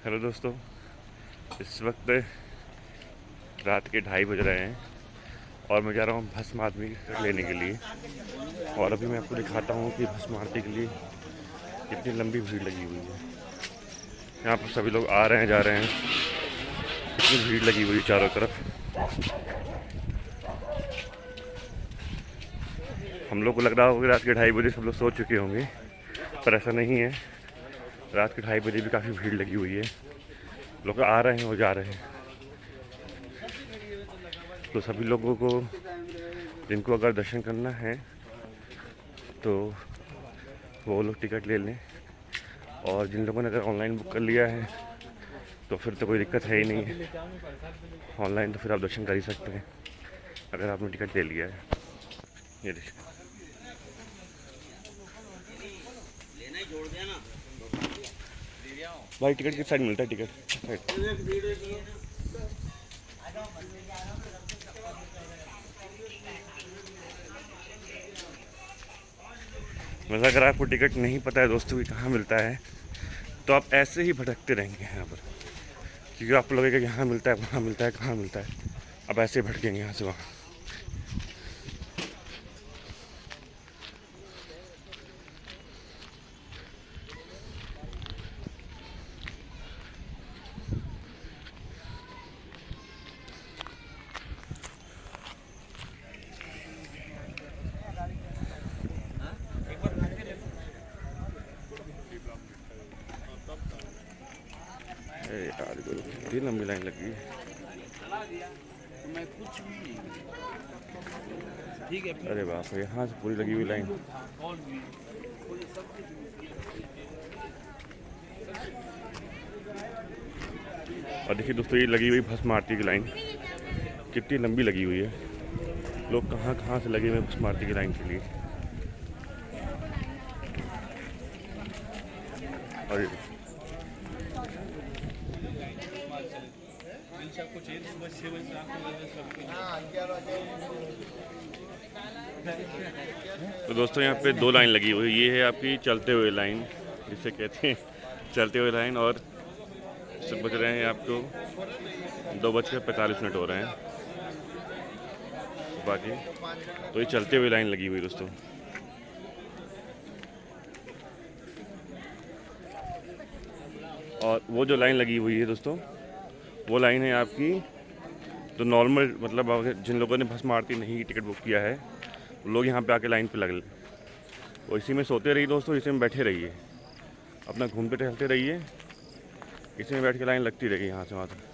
Hello दोस्तों, इस वक्त रात के 2:30 बज रहे हैं और मैं जा रहा हूँ भस्म आरती लेने के लिए। और अभी मैं आपको दिखाता हूँ कि भस्म आरती के लिए कितनी लंबी भीड़ लगी हुई है। यहाँ पर सभी लोग आ रहे हैं, जा रहे हैं, कितनी भीड़ लगी हुई है चारों तरफ। हम लोग को लग रहा होगा कि रात के 2:30 बजे सब लोग सो चुके होंगे, पर ऐसा नहीं है। रात के 2:30 बजे भी काफ़ी भीड़ लगी हुई है, लोग आ रहे हैं और जा रहे हैं। तो सभी लोगों को, जिनको अगर दर्शन करना है तो वो लोग टिकट ले लें, और जिन लोगों ने अगर ऑनलाइन बुक कर लिया है तो फिर तो कोई दिक्कत है ही नहीं है। ऑनलाइन तो फिर आप दर्शन कर ही सकते हैं अगर आपने टिकट ले लिया है। ये देखिए, भाई टिकट किस साइड मिलता है? Ticket side. मतलब अगर आपको टिकट नहीं पता है दोस्तों कि कहाँ मिलता है तो आप ऐसे ही भटकते रहेंगे यहाँ पर, क्योंकि आपको लगेगा कि यहाँ मिलता है, वहाँ मिलता है, कहाँ मिलता है। आप ऐसे ही भटकेंगे यहाँ से वहाँ। यार कितनी लंबी लाइन लगी है। अरे बाप रे, यहाँ से पूरी लगी हुई लाइन। और देखिए दोस्तों, ये लगी हुई भस्म आरती की लाइन कितनी लंबी लगी हुई है। लोग कहाँ कहाँ से लगे हुए हैं भस्म आरती की लाइन के लिए। और ये तो दोस्तों, यहाँ पे 2 लाइन लगी हुई है। ये है आपकी चलते हुए लाइन, जिसे कहते हैं चलते हुए लाइन, और सब बज रहे हैं आपको 2:45 हो रहे हैं बाकी। तो ये चलते हुए लाइन लगी हुई दोस्तों। और वो जो लाइन लगी हुई है दोस्तों, वो लाइन है आपकी तो नॉर्मल, मतलब जिन लोगों ने भस्म आरती नहीं टिकट बुक किया है वो लोग यहाँ पे आके लाइन पे लग ले। वो इसी में सोते रहिए दोस्तों, इसी में बैठे रहिए, अपना घूमते टहलते रहिए, इसी में बैठ के लाइन लगती रहेगी यहाँ से वहाँ तक।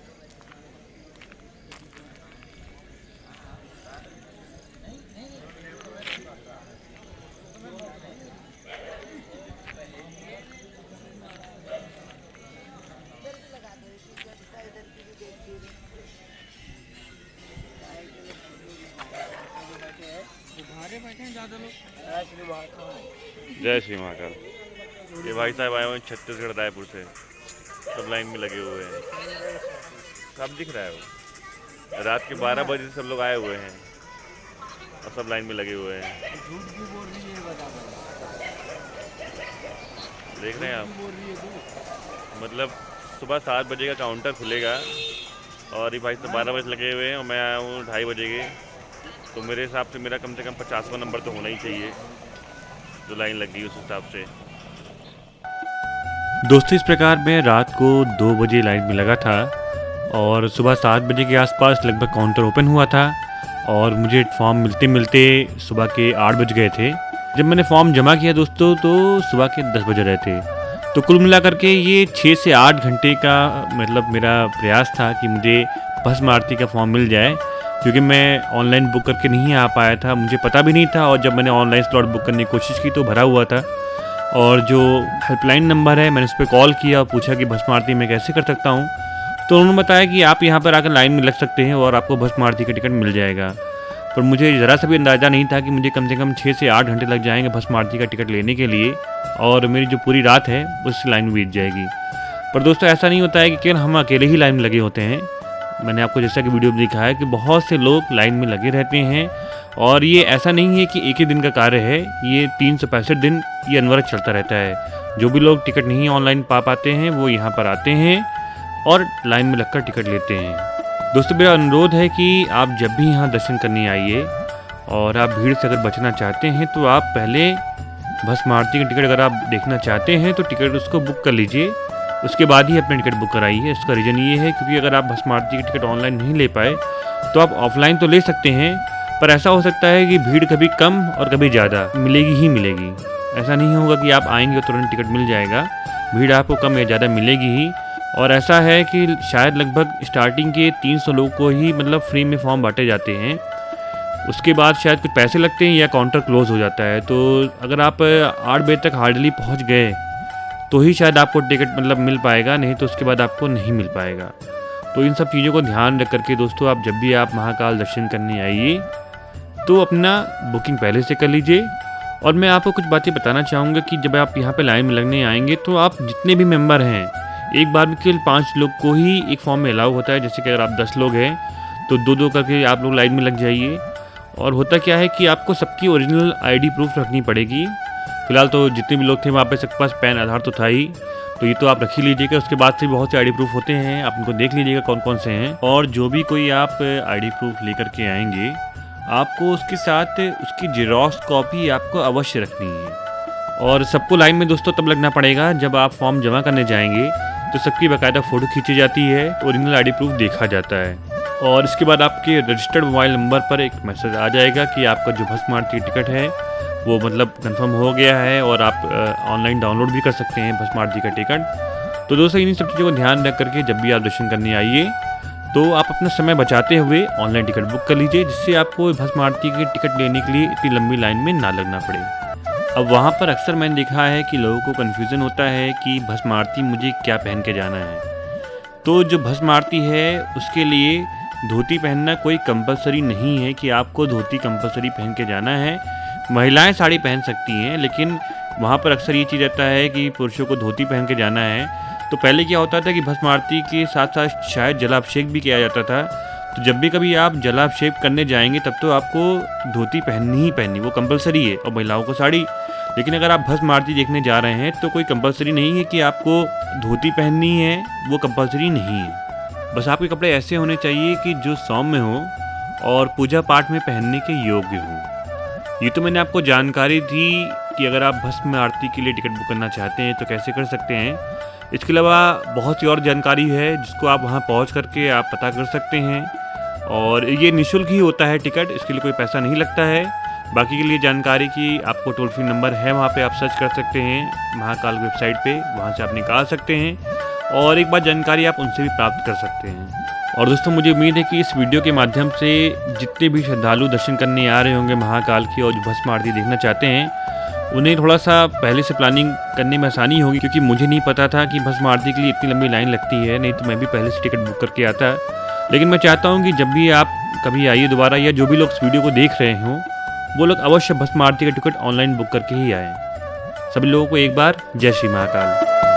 जय श्री महाकाल। ये भाई साहब आए हुए हैं छत्तीसगढ़ रायपुर से, सब लाइन में लगे हुए हैं। सब दिख रहा है वो, रात के 12 बजे से सब लोग आए हुए हैं और सब लाइन में लगे हुए हैं। देख रहे हैं आप, मतलब सुबह 7 बजे का काउंटर खुलेगा और ये भाई साहब 12 बजे लगे हुए हैं और मैं आया हूँ 2:30 बजे के। तो मेरे हिसाब से मेरा कम से कम 50वां नंबर तो होना ही चाहिए जो लाइन लगी उस हिसाब से। दोस्तों, इस प्रकार मैं रात को 2 बजे लाइन में लगा था और सुबह 7 बजे के आसपास लगभग काउंटर ओपन हुआ था और मुझे फॉर्म मिलते मिलते सुबह के 8 बज गए थे। जब मैंने फॉर्म जमा किया दोस्तों तो सुबह के 10 बज रहे थे। तो कुल मिलाकर के ये 6 से 8 घंटे का मतलब मेरा प्रयास था कि मुझे भस्म आरती का फॉर्म मिल जाए, क्योंकि मैं ऑनलाइन बुक करके नहीं आ पाया था, मुझे पता भी नहीं था। और जब मैंने ऑनलाइन स्लॉट बुक करने की कोशिश की तो भरा हुआ था। और जो हेल्पलाइन नंबर है, मैंने उस पर कॉल किया और पूछा कि भस्म आरती मैं कैसे कर सकता हूँ। तो उन्होंने बताया कि आप यहाँ पर आकर लाइन में लग सकते हैं और आपको भस्म आरती का टिकट मिल जाएगा। पर मुझे ज़रा सा भी अंदाज़ा नहीं था कि मुझे कम से कम 6 से 8 घंटे लग जाएंगे भस्म आरती का टिकट लेने के लिए, और मेरी जो पूरी रात है उस लाइन में बीत जाएगी। पर दोस्तों, ऐसा नहीं होता है कि केवल हम अकेले ही लाइन में लगे होते हैं। मैंने आपको जैसा कि वीडियो में दिखाया है कि बहुत से लोग लाइन में लगे रहते हैं, और ये ऐसा नहीं है कि एक ही दिन का कार्य है, ये 365 दिन ये अनवरत चलता रहता है। जो भी लोग टिकट नहीं ऑनलाइन पा पाते हैं वो यहाँ पर आते हैं और लाइन में लगकर टिकट लेते हैं। दोस्तों मेरा अनुरोध है कि आप जब भी यहाँ दर्शन करने आइए और आप भीड़ से अगर बचना चाहते हैं तो आप पहले भस्म आरती की टिकट अगर आप देखना चाहते हैं तो टिकट उसको बुक कर लीजिए, उसके बाद ही अपनी टिकट बुक कराइए। इसका रीज़न ये है क्योंकि अगर आप भस्म आरती की टिकट ऑनलाइन नहीं ले पाए तो आप ऑफलाइन तो ले सकते हैं, पर ऐसा हो सकता है कि भीड़ कभी कम और कभी ज़्यादा मिलेगी ही मिलेगी। ऐसा नहीं होगा कि आप आएंगे और तुरंत टिकट मिल जाएगा, भीड़ आपको कम या ज़्यादा मिलेगी ही। और ऐसा है कि शायद लगभग स्टार्टिंग के 300 लोग को ही मतलब फ्री में फॉर्म बांटे जाते हैं, उसके बाद शायद कुछ पैसे लगते हैं या काउंटर क्लोज हो जाता है। तो अगर आप 8 बजे तक हार्डली पहुंच गए तो ही शायद आपको टिकट मतलब मिल पाएगा, नहीं तो उसके बाद आपको नहीं मिल पाएगा। तो इन सब चीज़ों को ध्यान रख करके दोस्तों आप जब भी आप महाकाल दर्शन करने आइए तो अपना बुकिंग पहले से कर लीजिए। और मैं आपको कुछ बातें बताना चाहूँगा कि जब आप यहाँ पे लाइन में लगने आएंगे तो आप जितने भी मेंबर हैं एक बार में केवल 5 लोग को ही एक फॉर्म में अलाउ होता है। जैसे कि अगर आप 10 लोग हैं तो 2-2 करके आप लोग लाइन में लग जाइए। और होता क्या है कि आपको सबकी ओरिजिनल आईडी प्रूफ रखनी पड़ेगी। फिलहाल तो जितने भी लोग थे वहाँ पे सबके पास पैन आधार तो था ही, तो ये तो आप रख ही लीजिएगा। उसके बाद से बहुत से आईडी प्रूफ होते हैं, आप उनको देख लीजिएगा कौन कौन से हैं। और जो भी कोई आप आईडी प्रूफ लेकर के आएंगे आपको उसके साथ उसकी जेरॉक्स कॉपी आपको अवश्य रखनी है। और सबको लाइन में दोस्तों तब लगना पड़ेगा जब आप फॉर्म जमा करने जाएंगे तो सबकी बाकायदा फ़ोटो खींची जाती है, ओरिजिनल आईडी प्रूफ देखा जाता है। और इसके बाद आपके रजिस्टर्ड मोबाइल नंबर पर एक मैसेज आ जाएगा कि आपका जो भस्म आरती की टिकट है वो मतलब कंफर्म हो गया है और आप ऑनलाइन डाउनलोड भी कर सकते हैं भस्म आरती का टिकट। तो दोस्तों इन सब चीज़ों को ध्यान रख करके जब भी आप दर्शन करने आइए तो आप अपना समय बचाते हुए ऑनलाइन टिकट बुक कर लीजिए, जिससे आपको भस्म आरती की टिकट लेने के लिए इतनी लंबी लाइन में ना लगना पड़े। अब वहाँ पर अक्सर मैंने देखा है कि लोगों को कन्फ्यूज़न होता है कि भस्म आरती मुझे क्या पहन के जाना है। तो जो भस्म आरती है उसके लिए धोती पहनना कोई कंपलसरी नहीं है कि आपको धोती कंपलसरी पहन के जाना है। महिलाएं साड़ी पहन सकती हैं, लेकिन वहाँ पर अक्सर ये चीज़ रहता है कि पुरुषों को धोती पहन के जाना है। तो पहले क्या होता था कि भस्म आरती के साथ साथ शायद जलाभिषेक भी किया जाता था। तो जब भी कभी आप जलाभिषेक करने जाएंगे तब तो आपको धोती पहननी ही पहननी, वो कंपलसरी है, और महिलाओं को साड़ी। लेकिन अगर आप भस्म आरती देखने जा रहे हैं तो कोई कंपलसरी नहीं है कि आपको धोती पहननी है, वो कंपलसरी नहीं है। बस आपके कपड़े ऐसे होने चाहिए कि जो सौम्य हो और पूजा पाठ में पहनने के योग्य हों। ये तो मैंने आपको जानकारी दी कि अगर आप भस्म आरती के लिए टिकट बुक करना चाहते हैं तो कैसे कर सकते हैं। इसके अलावा बहुत सी और जानकारी है जिसको आप वहां पहुंच करके आप पता कर सकते हैं, और ये निःशुल्क ही होता है टिकट, इसके लिए कोई पैसा नहीं लगता है। बाकी के लिए जानकारी की आपको टोल फ्री नंबर है, वहाँ पे आप सर्च कर सकते हैं महाकाल वेबसाइट पे, वहाँ से आप निकाल सकते हैं और एक बार जानकारी आप उनसे भी प्राप्त कर सकते हैं। और दोस्तों मुझे उम्मीद है कि इस वीडियो के माध्यम से जितने भी श्रद्धालु दर्शन करने आ रहे होंगे महाकाल की और जो भस्म आरती देखना चाहते हैं उन्हें थोड़ा सा पहले से प्लानिंग करने में आसानी होगी, क्योंकि मुझे नहीं पता था कि भस्म आरती के लिए इतनी लंबी लाइन लगती है, नहीं तो मैं भी पहले से टिकट बुक करके आता। लेकिन मैं चाहता हूँ कि जब भी आप कभी आइए दोबारा, या जो भी लोग इस वीडियो को देख रहे हों वो लोग अवश्य भस्म आरती का टिकट ऑनलाइन बुक करके ही आएँ। सभी लोगों को एक बार जय श्री महाकाल।